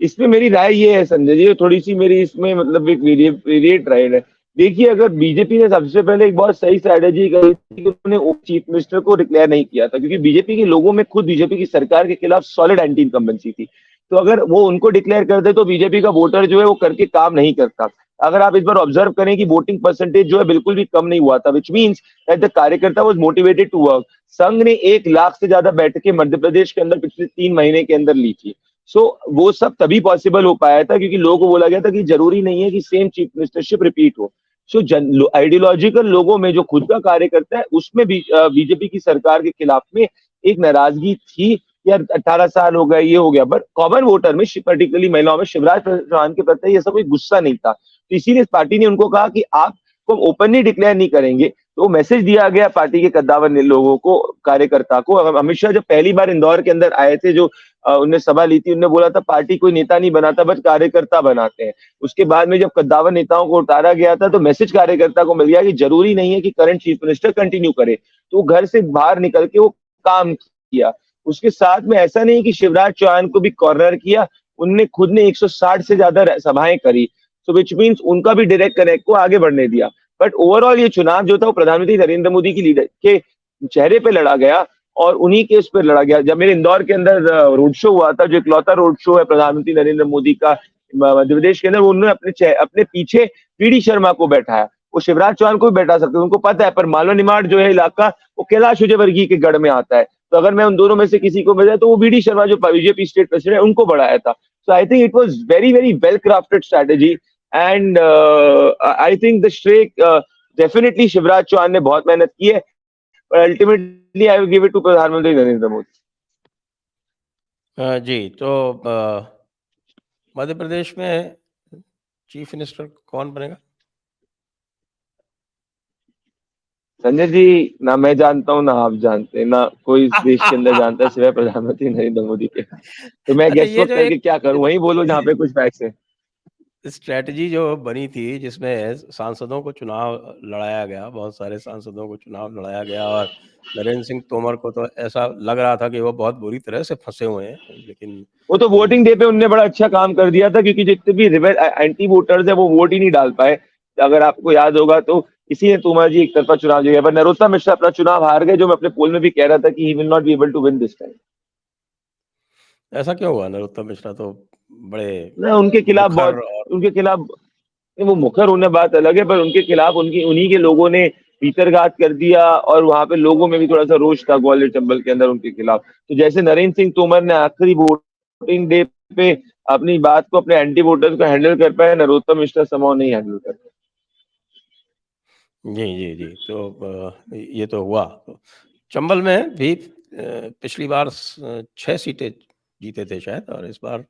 इसमें मेरी राय ये है संजय जी, थोड़ी-सी मेरी इसमें मतलब एक वेरिएट राय है। देखिए, अगर बीजेपी ने सबसे पहले एक बहुत सही स्ट्रैटेजी करी थी कि उन्होंने उप चीफ मिनिस्टर को डिक्लेयर नहीं किया था, क्योंकि बीजेपी के लोगों में खुद बीजेपी की सरकार के खिलाफ सॉलिड एंटी इनकम्बेंसी थी। तो अगर वो उनको डिक्लेयर कर दे, तो बीजेपी का वोटर जो है वो करके काम नहीं करता। अगर आप इस बार ऑब्जर्व करें कि वोटिंग परसेंटेज जो है बिल्कुल भी कम नहीं हुआ था, व्हिच मीन्स दैट द कार्यकर्ता वाज़ मोटिवेटेड टू वर्क। संघ ने 1 लाख से ज्यादा बैठकें मध्य प्रदेश के अंदर पिछले 3 महीने के अंदर ली थी। सो वो सब तभी पॉसिबल हो पाया था, क्योंकि लोगों को बोला गया था कि जरूरी नहीं है कि सेम चीफ मिनिस्टरशिप रिपीट हो। सो आइडियोलॉजिकल लोगों में जो खुद का कार्य करता है, उसमें भी बीजेपी की सरकार के खिलाफ में एक नाराजगी थी। यार 18 साल हो गए, ये हो गया, बट कॉमन वोटर में, पर्टिकुलरली महिलाओं में, शिवराज चौहान के प्रति ऐसा कोई गुस्सा नहीं था। तो इसीलिए पार्टी ने उनको कहा कि आपको ओपनली डिक्लेयर नहीं करेंगे। तो मैसेज दिया गया पार्टी के कद्दावर लोगों को, कार्यकर्ता को। अमित शाह जब पहली बार इंदौर के अंदर आए थे, जो उनने सभा ली थी, उन्होंने बोला था पार्टी कोई नेता नहीं बनाता, बस कार्यकर्ता बनाते हैं। उसके बाद में जब कद्दावर नेताओं को उतारा गया था, तो मैसेज कार्यकर्ता को मिल गया कि जरूरी नहीं है कि करंट चीफ मिनिस्टर कंटिन्यू करे। तो घर से बाहर निकल के वो काम किया। उसके साथ में ऐसा नहीं कि शिवराज चौहान को भी कॉर्नर किया, उनने खुद ने 160 से ज्यादा सभाएं करी। सो विच मीन्स उनका भी डायरेक्ट कनेक्ट को आगे बढ़ने दिया। बट ओवरऑल ये चुनाव जो था, वो प्रधानमंत्री नरेंद्र मोदी की लीडर के चेहरे पे लड़ा गया, और उन्हीं के उस पर लड़ा गया। जब मेरे इंदौर के अंदर रोड शो हुआ था, जो इकलौता रोड शो है प्रधानमंत्री नरेंद्र मोदी का मध्य प्रदेश के अंदर, वो उन्होंने अपने पीछे पीडी शर्मा को बैठाया। वो शिवराज चौहान को भी बैठा सकते, उनको पता है, पर मालवा निमाड़ जो है इलाका, वो कैलाश विजयवर्गीय के गढ़ में आता है। तो अगर मैं उन दोनों में से किसी को मिला, तो वो बीडी शर्मा जो बीजेपी स्टेट प्रेसिडेंट है, उनको बढ़ाया था। So I think it was very very well crafted strategy, and I think the श्रेय डेफिनेटली शिवराज चौहान ने बहुत मेहनत की है, but ultimately I will give it to प्रधानमंत्री नरेंद्र मोदी। जी, तो मध्य प्रदेश में चीफ मिनिस्टर कौन बनेगा? संजय जी, ना मैं जानता हूँ, ना आप जानते हैं, ना कोई इस देश के अंदर जानता है सिवाय प्रधानमंत्री नरेंद्र मोदी के। तो मैं अच्छा, गेस ये वर्क जो एक करके क्या करूँ, वही बोलो जहाँ पे कुछ फैक्ट्स है। स्ट्रैटेजी जो बनी थी, जिसमें सांसदों को चुनाव लड़ाया गया, बहुत सारे सांसदों को चुनाव लड़ाया गया, और नरेंद्र सिंह तोमर को तो ऐसा लग रहा था कि वो बहुत बुरी तरह से फँसे हुए हैं, लेकिन वो तो वोटिंग डे पे उनने बड़ा अच्छा काम कर दिया था, क्योंकि जितने भी एंटी वोटर्स है, वो वोट ही नहीं डाल पाए। अगर आपको याद होगा तो इसी ने तोमर जी एक तरफा चुनाव जीता, पर नरोत्तम मिश्रा अपना चुनाव हार गए, जो मैं अपने पोल में भी कह रहा था कि he will not be able to win this time. ऐसा क्यों हुआ? नरोत्तम मिश्रा तो बड़े ना उनके खिलाफ मुखर बहुत, और उनके खिलाफ, वो मुखर होने बात अलग है, पर उनके खिलाफ उनकी उन्हीं के लोगों ने भीतरघात कर दिया, और वहां पे लोगों में भी थोड़ा सा रोष था ग्वालियर चंबल के अंदर उनके खिलाफ। तो जैसे नरेंद्र सिंह तोमर ने आखिरी वोटिंग डे पे अपनी बात को, अपने एंटी वोटर्स को हैंडल कर पाया, नरोत्तम मिश्रा समहाउ नहीं हैंडल कर पाए। जी, जी, जी। तो ये तो हुआ। तो चंबल में भी पिछली बार 6 सीटें जीते थे शायद, और इस बार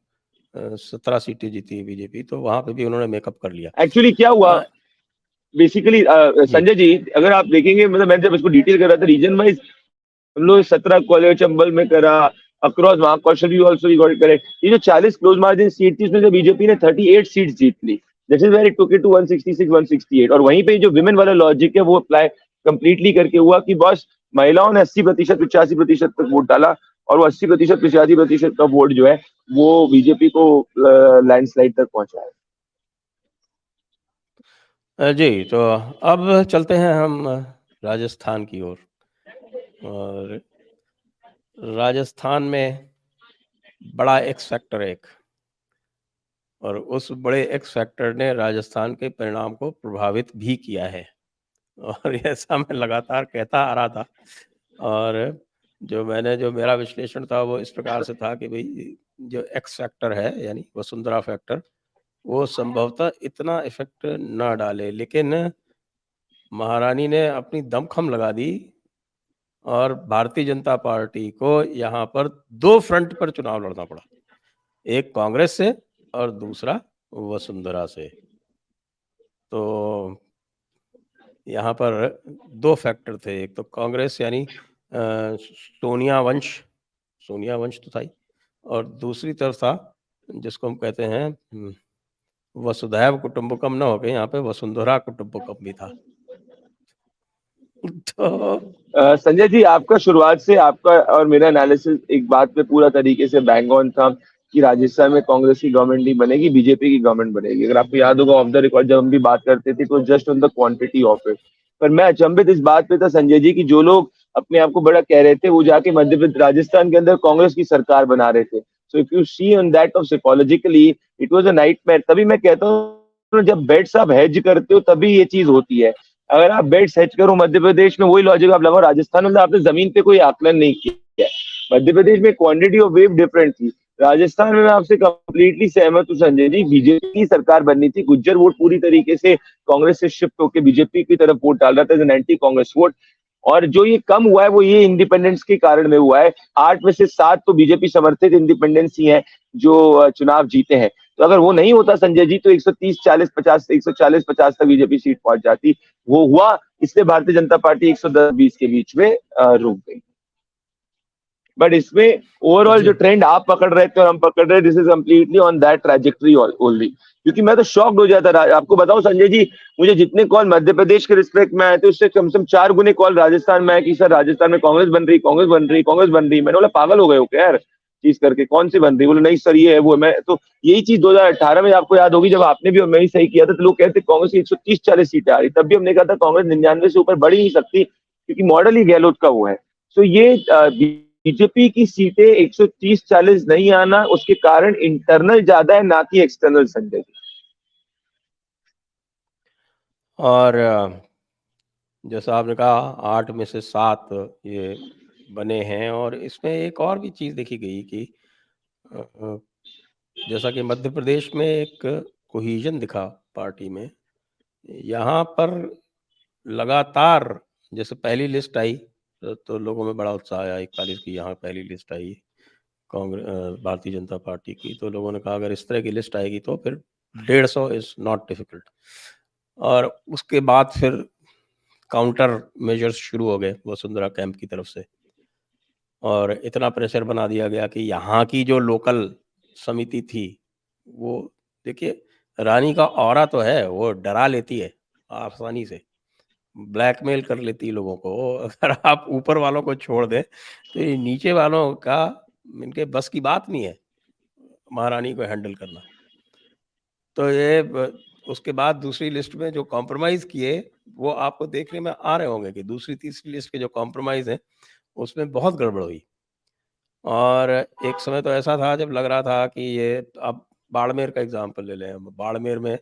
17 सीटें जीती है बीजेपी, तो वहाँ पे भी उन्होंने मेकअप कर लिया। एक्चुअली क्या हुआ बेसिकली, जी। संजय जी, अगर आप देखेंगे, मतलब मैं जब इसको डिटेल कर रहा था रीजन वाइज, हम लोग 17 कॉलेज चंबल में करा, अक्रॉस महाकौशल भी also we got it correct. ये जो 40 क्लोज मार्जिन सीट थी, उसमें से बीजेपी ने 38 सीट जीत ली। That is where it took it to 166 168। और वहीं पे जो विमेन वाला लॉजिक है वो अप्लाई कंप्लीटली करके हुआ कि बस महिलाओं ने 80% 85% तक वोट डाला, और वो 80% 85% का वोट जो है वो बीजेपी को लैंडस्लाइड तक पहुंचाया। जी, तो अब चलते हैं हम राजस्थान की ओर। और राजस्थान में बड़ा एक्स फैक्टर है एक, और उस बड़े एक्स फैक्टर ने राजस्थान के परिणाम को प्रभावित भी किया है। और ऐसा मैं लगातार कहता आ रहा था, और जो मेरा विश्लेषण था वो इस प्रकार से था कि भई जो एक्स फैक्टर है, यानी वसुंधरा फैक्टर, वो संभवतः इतना इफ़ेक्ट ना डाले, लेकिन महारानी ने अपनी दमखम लगा दी, और भारतीय जनता पार्टी को यहाँ पर 2 फ्रंट पर चुनाव लड़ना पड़ा। एक कांग्रेस से और दूसरा वसुंधरा से। तो यहाँ पर 2 फैक्टर थे, एक तो कांग्रेस यानी सोनिया वंश, सोनिया वंश तो था ही, और दूसरी तरफ था जिसको हम कहते हैं वसुधैव कुटुंबकम ना होके यहाँ पे वसुंधरा कुटुंबकम भी था। तो संजय जी, आपका शुरुआत से आपका और मेरा एनालिसिस एक बात पे पूरा तरीके से बैंग ऑन था कि राजस्थान में कांग्रेस की गवर्नमेंट नहीं बनेगी, बीजेपी की गवर्नमेंट बनेगी। अगर आपको याद होगा, ऑफ द रिकॉर्ड जब हम भी बात करते थे तो just on the quantity of it. पर मैं अचंभित इस बात पे था संजय जी, कि जो लोग अपने आप को बड़ा कह रहे थे वो जाके मध्य प्रदेश राजस्थान के अंदर कांग्रेस की सरकार बना रहे थे। So if you see on that of psychologically, it was a nightmare. तभी मैं कहता हूँ जब बेट्स आप हेज करते हो तभी ये चीज होती है। अगर आप बेट सेट करो मध्य प्रदेश में, वही लॉजिक आप लगाओ राजस्थान में, आपने जमीन पे कोई आकलन नहीं किया है। मध्य प्रदेश में क्वांटिटी ऑफ वेव डिफरेंट थी। राजस्थान में मैं आपसे कंप्लीटली सहमत हूँ संजय जी, बीजेपी की सरकार बननी थी। गुज्जर वोट पूरी तरीके से कांग्रेस से शिफ्ट होकर बीजेपी की तरफ वोट डाल रहा था, एंटी कांग्रेस वोट। और जो ये कम हुआ है वो ये इंडिपेंडेंस के कारण में हुआ है। 8 में से 7 तो बीजेपी समर्थित इंडिपेंडेंस ही है जो चुनाव जीते हैं। तो अगर वो नहीं होता संजय जी, तो 130 40 50 140 50 तक बीजेपी सीट पहुंच जाती। वो हुआ, इसलिए भारतीय जनता पार्टी 110 20 के बीच में रुक गई। बट इसमें ओवरऑल जो जी। ट्रेंड आप पकड़ रहे थे और हम पकड़ रहे, this is completely on that trajectory only. क्योंकि मैं तो शॉक्ड हो जाता रहा, आपको बताऊं संजय जी, मुझे जितने कॉल मध्य प्रदेश के रिस्पेक्ट में आए थे उससे कम से कम 4 गुने कॉल राजस्थान में आए कि सर राजस्थान में कांग्रेस बन रही, कांग्रेस बन रही, कांग्रेस बन रही। मैंने बोला पागल हो गए हो क्या यार, चीज करके कौन सी बन रही? बोले नहीं सर ये है वो है। मैं तो यही चीज 2018 में आपको याद होगी, जब आपने भी और मैं भी सही किया था, तो लोग कहते कांग्रेस की 130 40 सीटें आ रही, तब भी हमने कहा था कांग्रेस 99 से ऊपर बढ़ ही नहीं सकती, क्योंकि मॉडल ही गहलोत का वो है। सो ये बीजेपी की सीटें 130 40 नहीं आना, उसके कारण इंटरनल ज्यादा है ना कि एक्सटर्नल संजय जी। और जैसा आपने कहा 8 में से 7 ये बने हैं, और इसमें एक और भी चीज़ देखी गई कि अ अ, जैसा कि मध्य प्रदेश में एक कोहेजन दिखा पार्टी में। यहाँ पर लगातार जैसे पहली लिस्ट आई, तो लोगों में बड़ा उत्साह आया 41 की, यहाँ पहली लिस्ट आई भारतीय जनता पार्टी की, तो लोगों ने कहा अगर इस तरह की लिस्ट आएगी तो फिर 150 इज़ नॉट डिफिकल्ट। और उसके बाद फिर काउंटर मेजर्स शुरू हो गए वसुंधरा कैंप की तरफ से, और इतना प्रेशर बना दिया गया कि यहाँ की जो लोकल समिति थी, वो देखिए, रानी का ऑरा तो है, वो डरा लेती है आसानी से, ब्लैकमेल कर लेती है लोगों को। अगर आप ऊपर वालों को छोड़ दें, तो ये नीचे वालों का इनके बस की बात नहीं है, महारानी को हैंडल करना। तो ये उसके बाद दूसरी लिस्ट में जो कॉम्प्रोमाइज़ किए, वो आपको देखने में आ रहे होंगे कि दूसरी तीसरी लिस्ट के जो कॉम्प्रोमाइज़ हैं, उसमें बहुत गड़बड़ हुई। और एक समय तो ऐसा था जब लग रहा था कि ये, अब बाड़मेर का एग्ज़ाम्पल ले लें हम, बाड़मेर में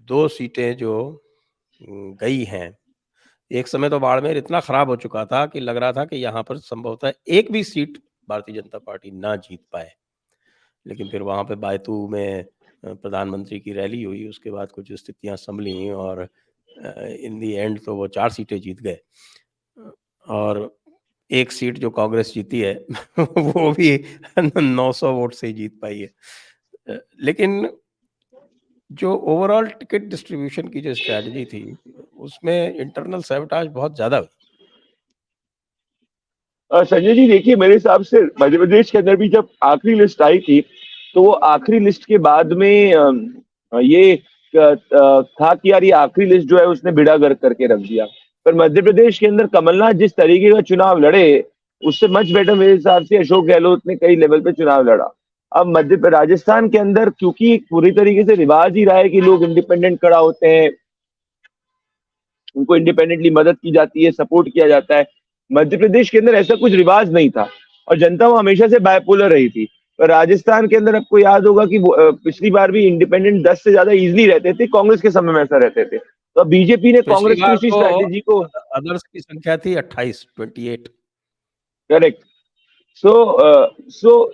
2 सीटें जो गई हैं। एक समय तो बाड़मेर इतना खराब हो चुका था कि लग रहा था कि यहाँ पर संभवतः एक भी सीट भारतीय जनता पार्टी ना जीत पाए। लेकिन फिर वहाँ पे बायतू में प्रधानमंत्री की रैली हुई, उसके बाद कुछ स्थितियाँ सँभली, और इन द एंड तो वो 4 सीटें जीत गए। और एक सीट जो कांग्रेस जीती है वो भी 900 वोट से ही जीत पाई है। लेकिन जो ओवरऑल टिकट डिस्ट्रीब्यूशन की जो स्ट्रैटेजी थी, उसमें इंटरनल सैबोटाज बहुत ज़्यादा हुई। संजय जी देखिए, मेरे हिसाब से मध्य प्रदेश के अंदर भी जब आखिरी लिस्ट आई थी, तो वो आखिरी लिस्ट के बाद में ये था कि यार ये आखिरी लिस्ट जो है उसने बेड़ा गर्क करके रख दिया। पर मध्य प्रदेश के अंदर कमलनाथ जिस तरीके का चुनाव लड़े, उससे मच बेटर मेरे हिसाब से अशोक गहलोत ने कई लेवल पे चुनाव लड़ा। अब राजस्थान के अंदर क्योंकि पूरी तरीके से रिवाज ही रहा है कि लोग इंडिपेंडेंट खड़ा होते हैं, उनको इंडिपेंडेंटली मदद की जाती है, सपोर्ट किया जाता है। मध्य प्रदेश के अंदर ऐसा कुछ रिवाज नहीं था और जनता वो हमेशा से बायपोलर रही थी। पर राजस्थान के अंदर आपको याद होगा कि पिछली बार भी इंडिपेंडेंट 10 से ज्यादा इजिली रहते थे, कांग्रेस के समय में ऐसा रहते थे। तो अब बीजेपी ने पिछली कांग्रेस की बार उसी तो स्ट्रैटेजी को अदर्स की संख्या थी 28। करेक्ट। सो सो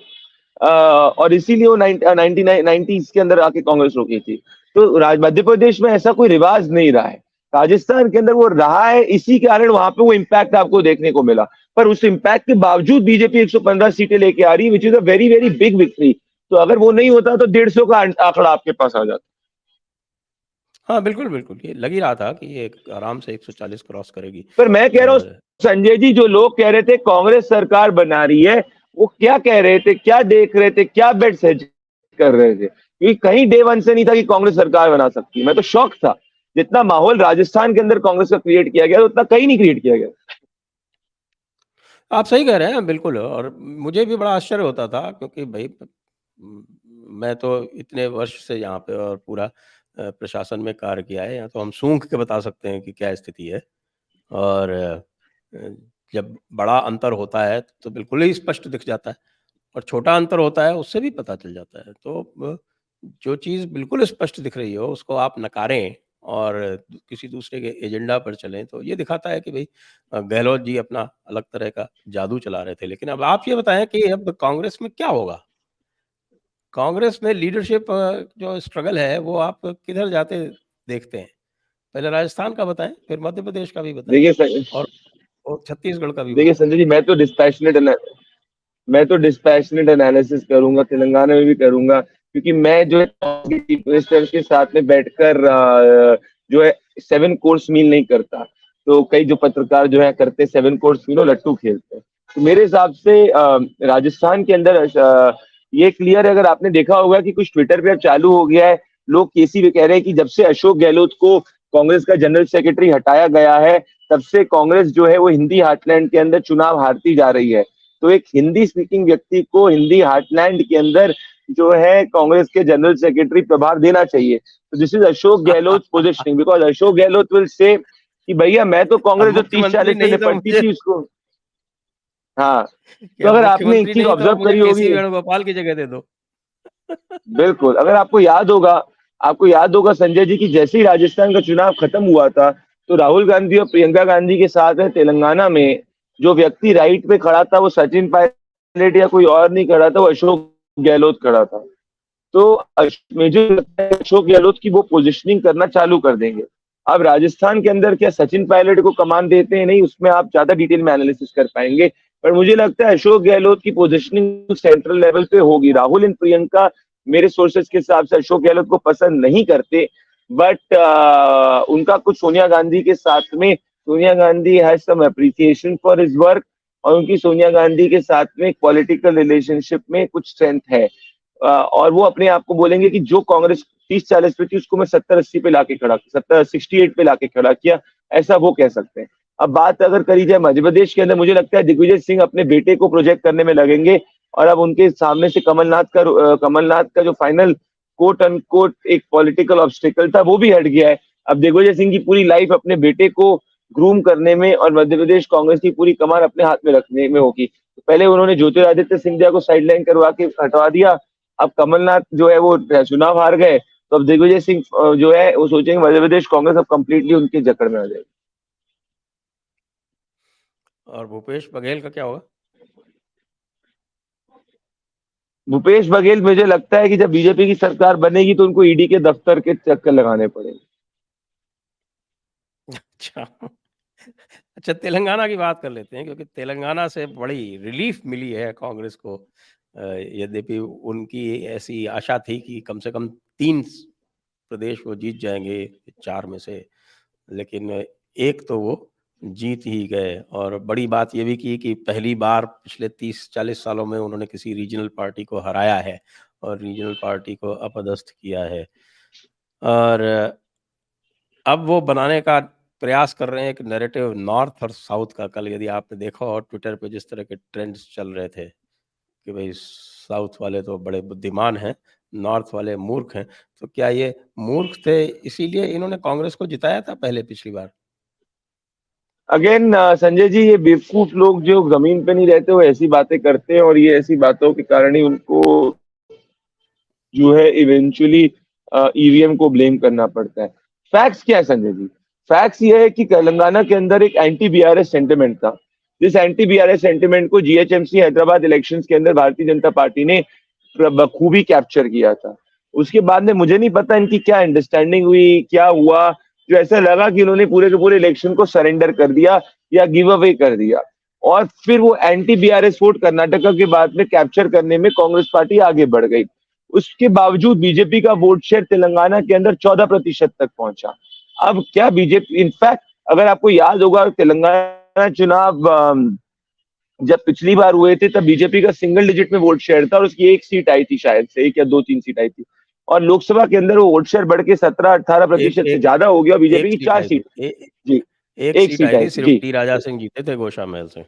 और इसीलिए वो 90s के अंदर आके कांग्रेस रोकी थी। तो मध्य प्रदेश में ऐसा कोई रिवाज नहीं रहा है। राजस्थान के अंदर वो रहा है, इसी कारण वहां पे वो इम्पैक्ट आपको देखने को मिला। पर उस इम्पैक्ट के बावजूद बीजेपी 115 सीटें लेके आ रही है, which is a very very big victory. तो अगर वो नहीं होता तो 150 का आंकड़ा आपके पास आ जाता। हाँ, बिल्कुल, बिल्कुल। ये लग ही रहा था कि ये आराम से 140 क्रॉस करेगी। पर मैं कह रहा हूँ अ, संजय जी, जो लोग कह रहे थे कांग्रेस सरकार बना रही है, वो क्या कह रहे थे, क्या देख रहे थे, क्या बेट्स हेज कर रहे थे? क्योंकि कहीं डे वन से नहीं था कि कांग्रेस सरकार बना सकती है। मैं तो शॉक था। जितना माहौल राजस्थान के अंदर कांग्रेस का क्रिएट किया गया, उतना कहीं नहीं क्रिएट किया गया। आप सही कह रहे हैं, बिल्कुल। और मुझे भी बड़ा आश्चर्य होता था क्योंकि भई उम, मैं तो इतने वर्ष से यहाँ पे और पूरा प्रशासन में कार्य किया है, यहाँ तो हम सूंघ के बता सकते हैं कि क्या स्थिति है। और जब बड़ा अंतर होता है तो बिल्कुल ही स्पष्ट दिख जाता है और छोटा अंतर होता है उससे भी पता चल जाता है। तो जो चीज़ बिल्कुल स्पष्ट दिख रही हो उसको आप नकारें और किसी दूसरे के एजेंडा पर चलें, तो ये दिखाता है कि भई गहलोत जी अपना अलग तरह का जादू चला रहे थे। लेकिन अब आप ये बताएँ कि अब कांग्रेस में क्या होगा? कांग्रेस में लीडरशिप जो स्ट्रगल है वो आप किधर जाते देखते हैं? पहले राजस्थान का बताएँ, फिर मध्य प्रदेश का भी बताएँ देखिए और छत्तीसगढ़ का भी देखिए बताएँ। संजय जी, मैं तो डिस्पैशनेट एनालिसिस करूंगा, तेलंगाना में भी करूंगा, क्योंकि मैं जो है चीफ मिनिस्टर के साथ में बैठकर जो है 7 कोर्स मील नहीं करता। तो कई जो पत्रकार जो है करते 7 कोर्स मील और लट्टू खेलते हैं। तो मेरे हिसाब से राजस्थान के अंदर ये क्लियर है। अगर आपने देखा होगा कि कुछ ट्विटर पे अब चालू हो गया है, लोग केसी भी कह रहे हैं कि जब से अशोक गहलोत को कांग्रेस का जनरल सेक्रेटरी हटाया गया है, तब से कांग्रेस जो है वो हिंदी हार्टलैंड के अंदर चुनाव हारती जा रही है। तो एक हिंदी स्पीकिंग व्यक्ति को हिंदी हार्टलैंड के अंदर जो है कांग्रेस के जनरल सेक्रेटरी प्रभार देना चाहिए। तो this is Ashok Gehlot positioning, because Ashok Gehlot will say कि भैया मैं तो अब कांग्रेस जो तीस मुख्यमंत्री चालीस से नहीं तो निपटती मुझे थी उसको। हाँ। कि तो अब अगर आपने एक मुख्यमंत्री चीज नहीं तो ऑब्जर्व अब मुझे करी केसी होगी, वेणुगोपाल की जगह दे दो। बिल्कुल, अगर आपको याद होगा संजय जी, की जैसे ही राजस्थान का चुनाव खत्म हुआ था, तो राहुल गांधी और प्रियंका गांधी के साथ में तेलंगाना में जो व्यक्ति राइट पे खड़ा था, वो सचिन पायलट या कोई और नहीं खड़ा था, वो अशोक गहलोत खड़ा था। तो मुझे लगता है अशोक गहलोत की वो पोजिशनिंग करना चालू कर देंगे। अब राजस्थान के अंदर क्या सचिन पायलट को कमान देते हैं, नहीं, उसमें आप ज्यादा डिटेल में एनालिसिस कर पाएंगे। पर मुझे लगता है अशोक गहलोत की पोजिशनिंग सेंट्रल लेवल पे होगी। राहुल एंड प्रियंका मेरे सोर्सेज के हिसाब से अशोक गहलोत को पसंद नहीं करते, बट उनका कुछ सोनिया गांधी के साथ में, Sonia Gandhi has some appreciation for his work, और उनकी सोनिया गांधी के साथ में पॉलिटिकल रिलेशनशिप में कुछ स्ट्रेंथ है। और वो अपने आप को बोलेंगे कि जो कांग्रेस 30-40 पे थी उसको मैं 70-80 पे लाके खड़ा, 68 पे लाके खड़ा किया, ऐसा वो कह सकते हैं। अब बात अगर करी जाए मध्य प्रदेश के अंदर, मुझे लगता है दिग्विजय सिंह अपने बेटे को प्रोजेक्ट करने में लगेंगे। और अब उनके सामने से कमलनाथ का जो फाइनल कोट अनकोट एक पॉलिटिकल ऑब्स्टिकल था, वो भी हट गया है। अब दिग्विजय सिंह की पूरी लाइफ अपने बेटे को ग्रूम करने में और मध्य प्रदेश कांग्रेस की पूरी कमान अपने हाथ में रखने में होगी। पहले उन्होंने ज्योतिरादित्य सिंधिया को साइडलाइन करवा के हटवा दिया। अब कमलनाथ जो है वो चुनाव हार गए, तो अब दिग्विजय सिंह जो है वो सोचेंगे मध्य प्रदेश कांग्रेस अब कंप्लीटली उनके जकड़ में आ जाएगी। और भूपेश बघेल का क्या होगा? भूपेश बघेल, मुझे लगता है कि जब बीजेपी की सरकार बनेगी तो उनको ईडी के दफ्तर के चक्कर लगाने पड़ेंगे। अच्छा। अच्छा, तेलंगाना की बात कर लेते हैं, क्योंकि तेलंगाना से बड़ी रिलीफ मिली है कांग्रेस को। यद्यपि उनकी ऐसी आशा थी कि कम से कम 3 प्रदेश वो जीत जाएँगे 4 में से, लेकिन एक तो वो जीत ही गए। और बड़ी बात ये भी की कि पहली बार पिछले 30-40 सालों में उन्होंने किसी रीजनल पार्टी को हराया है और रीजनल पार्टी को अपदस्थ किया है। और अब वो बनाने का प्रयास कर रहे हैं एक नैरेटिव नॉर्थ और साउथ का। कल यदि आपने देखा हो ट्विटर पे जिस तरह के ट्रेंड्स चल रहे थे कि भई साउथ वाले तो बड़े बुद्धिमान हैं, नॉर्थ वाले मूर्ख हैं। तो क्या ये मूर्ख थे इसीलिए इन्होंने कांग्रेस को जिताया था पहले पिछली बार? अगेन संजय जी, ये बेवकूफ लोग जो जमीन पे नहीं रहते वो ऐसी बातें करते हैं, और ये ऐसी बातों के कारण ही उनको जो है इवेंचुअली ईवीएम को ब्लेम करना पड़ता है। फैक्ट्स क्या है संजय जी? फैक्ट्स ये है कि तेलंगाना के अंदर एक एंटी बीआरएस सेंटिमेंट था। जिस एंटी बीआरएस सेंटिमेंट को जीएचएमसी हैदराबाद इलेक्शंस के अंदर भारतीय जनता पार्टी ने बखूबी कैप्चर किया था। उसके बाद में मुझे नहीं पता इनकी क्या अंडरस्टैंडिंग हुई, क्या हुआ, जो ऐसा लगा कि इन्होंने पूरे के पूरे इलेक्शन को सरेंडर कर दिया या गिव अवे कर दिया, और फिर वो एंटी बीआरएस वोट कर्नाटका के बाद में कैप्चर करने में कांग्रेस पार्टी आगे बढ़ गई। उसके बावजूद बीजेपी का वोट शेयर तेलंगाना के अंदर 14% तक पहुंचा। अब क्या बीजेपी, इनफैक्ट अगर आपको याद होगा तेलंगाना चुनाव जब पिछली बार हुए थे तब बीजेपी का सिंगल डिजिट में वोट शेयर था, और उसकी एक सीट आई थी, शायद से एक या दो तीन सीट आई थी, और लोकसभा के अंदर वो वोट शेयर बढ़ के 17-18% एक से एक ज्यादा हो गया, बीजेपी एक की सीट चार आई थी। सीट जी, एक एक सीट सीट आई आई थी, थी सिर्फ जी। टी राजा सिंह जीते थे गोशा महल से।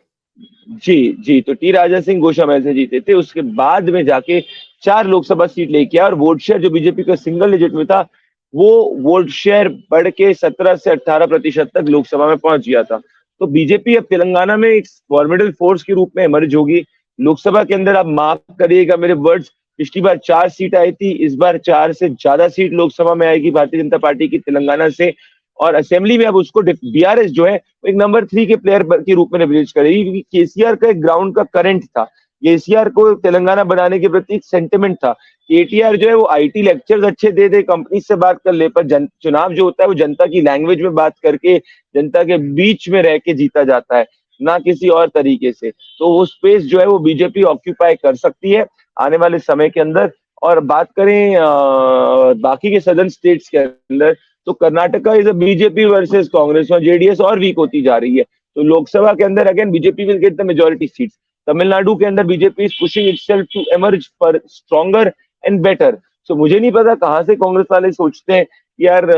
जी, जी, तो टी राजा सिंह गोशामहल से जीते थे। उसके बाद में जाके 4 लोकसभा सीट लेके आए, और वोट शेयर जो बीजेपी का सिंगल डिजिट में था, वो वोट शेयर बढ़ के 17 से 18% तक लोकसभा में पहुंच गया था। तो बीजेपी अब तेलंगाना में एक फॉर्मिडेबल फोर्स के रूप में इमर्ज होगी। लोकसभा के अंदर आप माफ करिएगा मेरे वर्ड्स, पिछली बार 4 सीट आई थी, इस बार 4 से ज्यादा सीट लोकसभा में आएगी भारतीय जनता पार्टी की तेलंगाना से। और असेंबली में अब उसको बीआरएस जो है एक नंबर 3 के प्लेयर के रूप में रिलीज करेगी, क्योंकि केसीआर का एक ग्राउंड का करंट था। केसीआर को तेलंगाना बनाने के प्रति एक सेंटिमेंट था। केटीआर जो है वो आईटी लेक्चर्स अच्छे दे दे, कंपनी से बात कर ले, पर चुनाव जो होता है वो जनता की लैंग्वेज में बात करके, जनता के बीच में रह के जीता जाता है, ना किसी और तरीके से। तो वो स्पेस जो है वो बीजेपी ऑक्यूपाई कर सकती है आने वाले समय के अंदर। और बात करें बाकी के सदर्न स्टेट्स के अंदर, तो Karnataka is a BJP versus Congress, और जेडीएस और वीक होती जा रही है। तो लोकसभा के अंदर again BJP will get the majority seats. Tamil Nadu के अंदर BJP is pushing itself to emerge for stronger and better. So मुझे नहीं पता कहां से कांग्रेस वाले सोचते हैं कि यार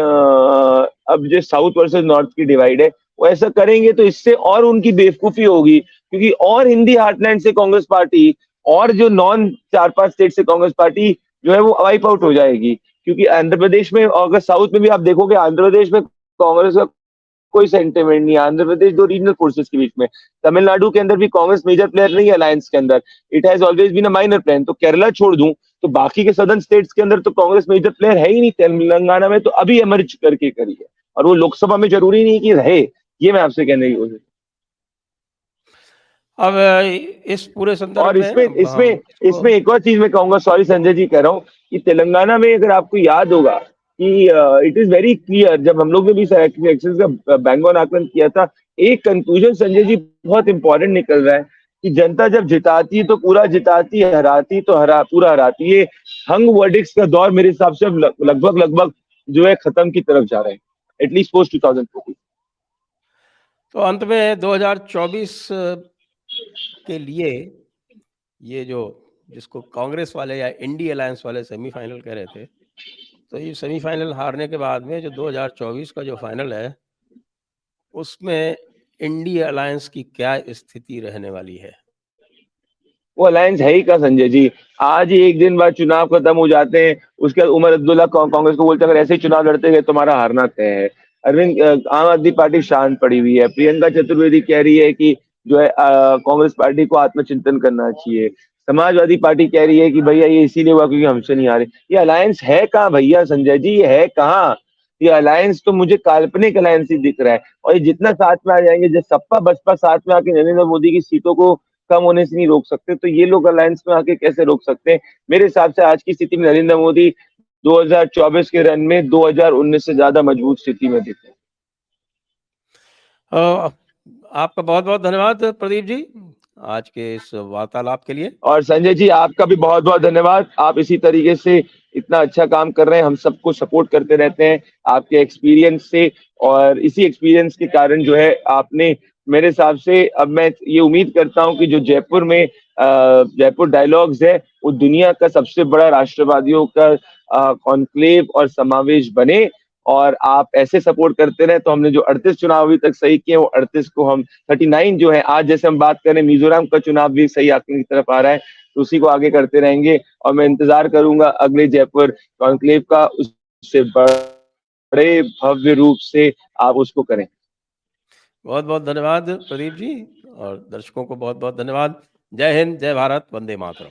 अब जो साउथ वर्सेस नॉर्थ की डिवाइड है, वो ऐसा करेंगे तो इससे और उनकी बेवकूफी होगी, क्योंकि और हिंदी हार्टलैंड से कांग्रेस पार्टी और जो नॉन 4-5 स्टेट से कांग्रेस पार्टी जो है वो वाइप आउट हो जाएगी। क्योंकि आंध्र प्रदेश में, अगर साउथ में भी आप देखोगे, आंध्र प्रदेश में कांग्रेस का कोई सेंटिमेंट नहीं है। आंध्र प्रदेश दो रीजनल फोर्सेस के बीच में। तमिलनाडु के अंदर भी कांग्रेस मेजर प्लेयर नहीं है अलायंस के अंदर, it has always been a minor player. तो केरला छोड़ दूं तो बाकी के सदर्न स्टेट्स के अंदर तो कांग्रेस मेजर प्लेयर है ही नहीं। तेलंगाना में तो अभी एमर्ज करके करी है, और वो लोकसभा में जरूरी नहीं कि रहे। ये मैं आपसे कहने की कोशिश। अब इस पूरे संदर्भ और में इसमें अब हम इसमें इसको इसमें एक और चीज मैं कहूंगा, सॉरी संजय जी कह रहा हूँ, कि तेलंगाना में अगर आपको याद होगा कि इट इज वेरी क्लियर, जब हम लोग ने भी एक्सेस का बैंगन आकलन किया था, एक कंक्लूजन संजय जी बहुत इंपॉर्टेंट निकल रहा है कि जनता जब जिताती है तो पूरा जिताती है, हराती तो पूरा हराती है। हंग वर्डिक्स का दौर मेरे हिसाब से अब लगभग लगभग जो है खत्म की तरफ जा रहे हैं, एटलीस्ट पोस्ट 2014। तो अंत में 2024 के लिए ये जो जिसको कांग्रेस वाले या इंडी अलायंस वाले सेमीफाइनल कह रहे थे, तो ये सेमीफाइनल हारने के बाद में जो 2024 का जो फाइनल है, उसमें इंडी अलायंस की क्या स्थिति रहने वाली है? वो अलायंस है ही का संजय जी। आज ही एक दिन बाद चुनाव खत्म हो जाते हैं, उसके बाद उमर अब्दुल्ला कांग्रेस को बोलते हैं अगर ऐसे ही चुनाव लड़ते गए तुम्हारा हारना तय है। अरविंद आम आदमी पार्टी शांत पड़ी हुई है। प्रियंका चतुर्वेदी कह रही है कि जो है कांग्रेस पार्टी को आत्मचिंतन करना चाहिए। समाजवादी पार्टी कह रही है कि भैया ये इसीलिए हुआ क्योंकि हमसे नहीं आ रहे। ये अलायंस है कहाँ भैया संजय जी, ये है कहाँ? ये अलायंस तो मुझे काल्पनिक अलायंस ही दिख रहा है। और ये जितना साथ में आ जाएंगे, जब सपा बसपा साथ में आके नरेंद्र मोदी की सीटों को कम होने से नहीं रोक सकते, तो ये लोग अलायंस में आके कैसे रोक सकते हैं? मेरे हिसाब से आज की स्थिति में नरेंद्र मोदी 2024 के रन में 2019 से ज्यादा मजबूत स्थिति में दिखे। आपका बहुत-बहुत धन्यवाद प्रदीप जी, आज के इस वार्तालाप के लिए। और संजय जी आपका भी बहुत-बहुत धन्यवाद। आप इसी तरीके से इतना अच्छा काम कर रहे हैं, हम सबको सपोर्ट करते रहते हैं आपके एक्सपीरियंस से और इसी एक्सपीरियंस के कारण जो है आपने मेरे हिसाब से अब मैं ये उम्मीद करता हूँ कि जो जयपुर में जयपुर डायलॉग्स है, वो दुनिया का सबसे बड़ा राष्ट्रवादियों का कॉन्क्लेव और समावेश बने और आप ऐसे सपोर्ट करते रहें तो हमने जो 38 चुनाव अभी तक सही किए, वो 38 को हम 39 जो है आज जैसे हम बात करें मिजोरम का चुनाव भी सही आंकड़े की तरफ आ रहा है, तो उसी को आगे करते रहेंगे और मैं इंतजार करूंगा अगले जयपुर कॉन्क्लेव का, उससे बड़े भव्य रूप से आप उसको करें। बहुत-बहुत धन्यवाद प्रदीप जी और दर्शकों को बहुत-बहुत धन्यवाद। जय हिंद, जय भारत, वंदे मातरम।